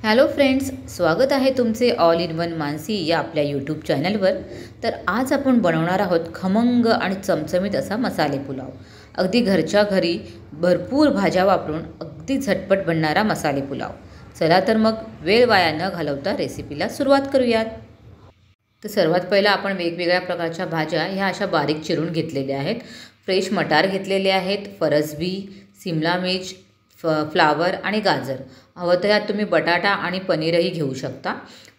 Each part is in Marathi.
हॅलो फ्रेंड्स, स्वागत आहे तुमचे ऑल इन वन मानसी या आपल्या यूट्यूब चॅनलवर। तर आज आपण बनवणार आहोत खमंग आणि चमचमीत असा मसाले पुलाव। अगदी घरच्या घरी भरपूर भाज्या वापरून अगदी झटपट बनणारा मसाले पुलाव। चला तर मग वेळ वाया न घालवता रेसिपीला सुरुवात करूयात। तर सर्वात पहिला आपण वेगवेगळ्या प्रकारच्या भाज्या ह्या अशा बारीक चिरून घेतलेल्या आहेत। फ्रेश मटार घेतलेले आहेत, फरसबी, सिमला मिर्च, फ्लावर आणि गाजर। हवं तर यात तुम्ही बटाटा आणि पनीरही घेऊ शकता।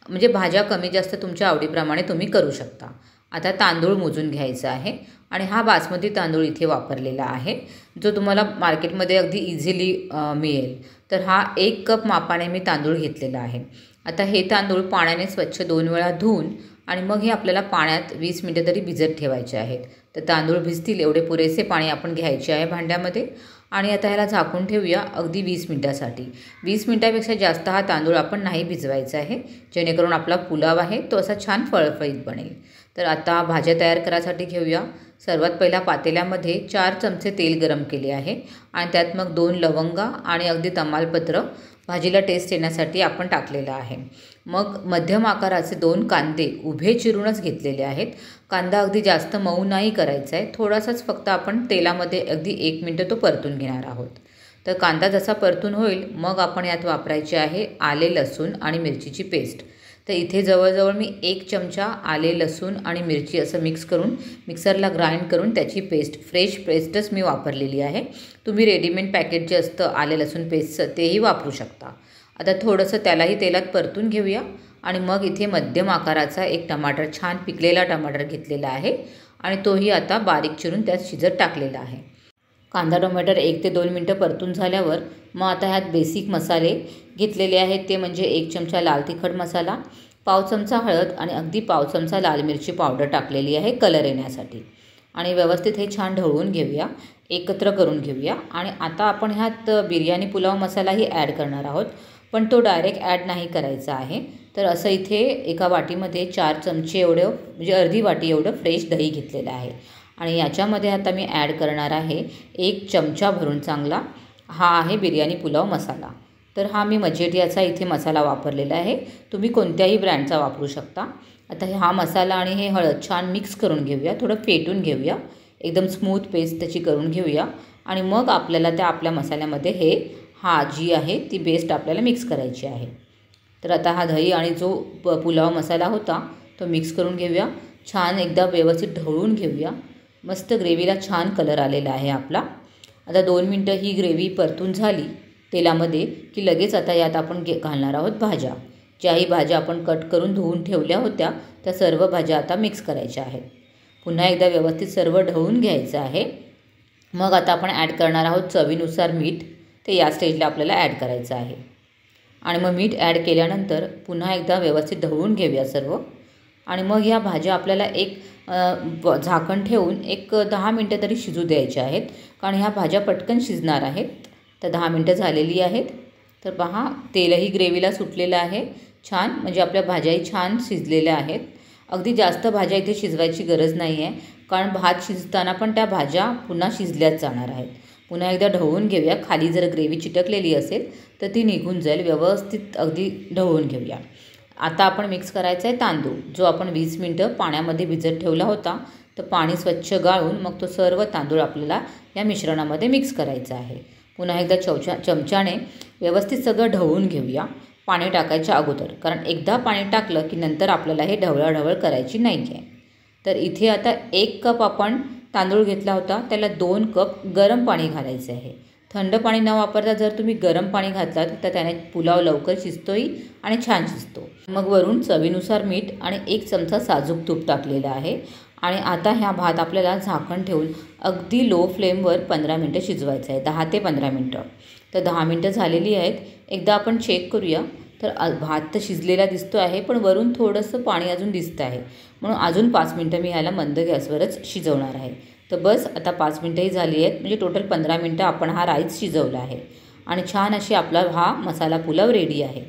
म्हणजे भाज्या कमी जास्त तुमच्या आवडीप्रमाणे तुम्ही करू शकता। आता तांदूळ मोजून घ्यायचा आहे आणि हा बासमती तांदूळ इथे वापरलेला आहे, जो तुम्हाला मार्केटमध्ये अगदी इझिली मिळेल। तर हा 1 कप मापाने मी तांदूळ घेतलेला आहे। आता हे तांदूळ पाण्याने स्वच्छ 2 वेळा धुवून आणि मग हे आपल्याला पाण्यात 20 मिनिटे तरी भिजत ठेवायचे आहेत। तर तांदूळ भिजतील एवढे पुरेसे पाणी आपण घ्यायचे आहे भांड्यामध्ये आणि आता ह्याला झाकून ठेवूया अगदी 20 मिनिटासाठी। 20 मिनिटापेक्षा जास्त हा तांदूळ आपण नाही भिजवायचा आहे, जेणेकरून आपला पुलाव आहे तो असा छान फळफळीत बनेल। तर आता भाज्या तयार करायसाठी घेऊया। सर्वात पहिला पातेल्यामध्ये 4 चमचे तेल गरम केले आहे आणि त्यात मग 2 लवंगा आणि अगदी तमालपत्र भाजीला टेस्ट येण्यासाठी आपण टाकलेलं आहे। मग मध्यम आकाराचे 2 कांदे उभे चिरूनच घेतलेले आहेत। कांदा अगदी जास्त मऊ नाही करायचा आहे, थोडासाच फक्त आपण तेलामध्ये अगदी 1 मिनिट तो परतून घेणार आहोत। तर कांदा जसा परतून होईल मग आपण यात वापरायचे आहे आले, लसूण आणि मिरचीची पेस्ट। तर इथे जवळजवळ मी 1 चमचा आले, लसूण आणि मिरची असं मिक्स करून मिक्सरला ग्राइंड करून त्याची पेस्ट, फ्रेश पेस्टच मी वापरलेली आहे। तुम्ही रेडीमेड पॅकेट जे असतं आले लसूण पेस्टचं तेही वापरू शकता। आता थोडंसं त्यालाही तेलात परतून घेऊया आणि मग इथे मध्यम आकाराचा 1 टमाटर, छान पिकलेला टमाटर घेतलेला आहे आणि तोही आता बारीक चिरून त्यात शिजत टाकलेला आहे। कांदा टोमॅटो 1 ते 2 मिनटं परतून झाल्यावर मग आता ह्यात बेसिक मसाले घेतलेले आहेत। ते म्हणजे 1 चमचा लाल तिखट मसाला, पाव चमचा हळद आणि अगदी पाव चमचा लाल मिरची पावडर टाकलेली आहे कलर येण्यासाठी। आणि व्यवस्थित हे छान ढवळून घेऊया, एकत्र करून घेऊया। आणि आता आपण ह्यात बिर्याणी पुलाव मसालाही ॲड करणार आहोत, पण तो डायरेक्ट ॲड नाही करायचा आहे। तर असं इथे एका वाटीमध्ये 4 चमचे एवढं, म्हणजे अर्धी वाटी एवढं फ्रेश दही घेतलेलं आहे आणि याच्यामध्ये आता मी ॲड करणार आहे 1 चमचा भरून चांगला हा आहे बिर्याणी पुलाव मसाला। तर हा मी मजेटियाचा इथे मसाला वापरलेला आहे, तुम्ही कोणत्याही ब्रँडचा वापरू शकता। आता हा मसाला आणि हे हळद छान मिक्स करून घेऊया, थोडं फेटून घेऊया, एकदम स्मूथ पेस्ट त्याची करून घेऊया आणि मग आपल्याला त्या आपल्या मसाल्यामध्ये जी आहे ती पेस्ट आपल्याला मिक्स करायची आहे। तर आता हा दही आणि जो पुलाव मसाला होता तो मिक्स करून घेऊया, छान एकदा व्यवस्थित ढवळून घेऊया। मस्त ग्रेव्हीला छान कलर आलेला आहे आपला। आता 2 मिनटं ही ग्रेव्ही परतून झाली तेलामध्ये की लगेच आता यात आपण घालणार आहोत भाज्या। ज्याही भाज्या आपण कट करून धुवून ठेवल्या होत्या त्या सर्व भाज्या आता मिक्स करायच्या आहेत। पुन्हा एकदा व्यवस्थित सर्व ढवळून घ्यायचं आहे। मग आता आपण ॲड करणार आहोत चवीनुसार मीठ, ते या स्टेजला आपल्याला ॲड करायचं आहे। आणि मग मीठ ॲड केल्यानंतर पुन्हा एकदा व्यवस्थित ढवळून घेऊया सर्व आणि मग ह्या भाज्या आपल्याला एक झाकण ठेवून 10 मिनटं तरी शिजू द्यायच्या आहेत, कारण ह्या भाज्या पटकन शिजणार आहेत। तर 10 मिनटं झालेली आहेत। तर पहा तेलही ग्रेव्हीला सुटलेलं आहे छान, म्हणजे आपल्या भाज्याही छान शिजलेल्या आहेत। अगदी जास्त भाज्या इथे शिजवायची गरज नाही आहे, कारण भात शिजताना पण त्या भाज्या पुन्हा शिजल्याच जाणार आहेत। पुन्हा एकदा ढवळून घेऊया, खाली जर ग्रेव्ही चिटकलेली असेल तर ती निघून जाईल, व्यवस्थित अगदी ढवळून घेऊया। आता आपण मिक्स करायचा आहे तांदूळ, जो आपण 20 मिनटं पाण्यामध्ये भिजत ठेवला होता। तर पाणी स्वच्छ गाळून मग तो सर्व तांदूळ आपल्याला या मिश्रणामध्ये मिक्स करायचा आहे। पुन्हा एकदा चमच्याने व्यवस्थित सगळं ढवळून घेऊया पाणी टाकायच्या अगोदर, कारण एकदा पाणी टाकलं की नंतर आपल्याला हे ढवळाढवळ करायची नाही आहे। तर इथे आता 1 कप आपण तांदूळ घेतला होता, त्याला 2 कप गरम पाणी घालायचं आहे। थंड पाणी न वापरता जर तुम्ही गरम पाणी घातलात तर त्याने पुलाव लवकर शिजतोही आणि छान शिजतो। मग वरून चवीनुसार मीठ आणि 1 चमचा साजूक तूप टाकलेलं आहे आणि आता ह्या भात आपल्याला झाकण ठेवून अगदी लो फ्लेमवर 15 मिनटं शिजवायचं आहे, 10 ते 15 मिनटं। तर 10 मिनटं झालेली आहेत, एकदा आपण चेक करूया। तर भात तर शिजलेला दिसतो आहे, पण वरून थोडंसं पाणी अजून दिसतं आहे, म्हणून अजून 5 मिनटं मी ह्याला मंद गॅसवरच शिजवणार आहे। तर बस आता 5 मिनटंही झाली आहेत, म्हणजे टोटल 15 मिनटं आपण हा राईस शिजवला आहे आणि छान अशी आपला हा मसाला पुलाव रेडी आहे।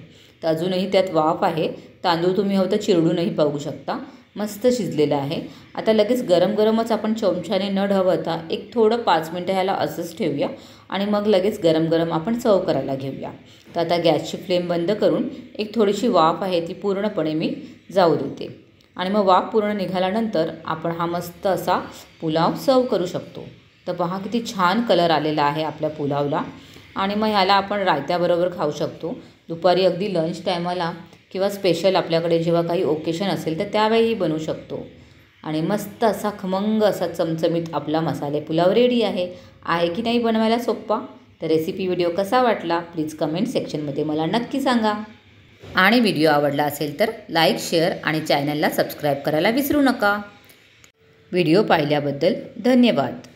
तर अजूनही त्यात वाफ आहे, तांदूळ तुम्ही हवं तर चिरडूनही बघू शकता। मस्त शिजलेलं आहे। आता लगेच गरम गरमच आपण चमच्याने न ढवळता एक थोडं 5 मिनटं ह्याला असंच ठेवूया आणि मग लगेच गरम गरम आपण सर्व करायला घेऊया। तर आता गॅसची फ्लेम बंद करून एक थोडीशी वाफ आहे ती पूर्णपणे मी जाऊ देते आणि मग वाफ पूर्ण निघाल्यानंतर आपण हा मस्त असा पुलाव सर्व करू शकतो। तर पहा किती छान कलर आलेला आहे आपल्या पुलावला आणि मग ह्याला आपण रायत्याबरोबर खाऊ शकतो। दुपारी अगदी लंच टायमाला किंवा स्पेशल आपल्याकडे जेव्हा काही ओकेशन असेल तर त्यावेळीही बनवू शकतो आणि मस्त असा खमंग असा चमचमीत आपला मसाले पुलाव रेडी आहे। आहे की नाही बनवायला सोप्पा? तर रेसिपी व्हिडिओ कसा वाटला प्लीज कमेंट सेक्शनमध्ये मला नक्की सांगा आणि व्हिडिओ आवडला असेल तर लाईक, शेअर आणि चॅनलला सबस्क्राईब करायला विसरू नका। व्हिडिओ पाहिल्याबद्दल धन्यवाद।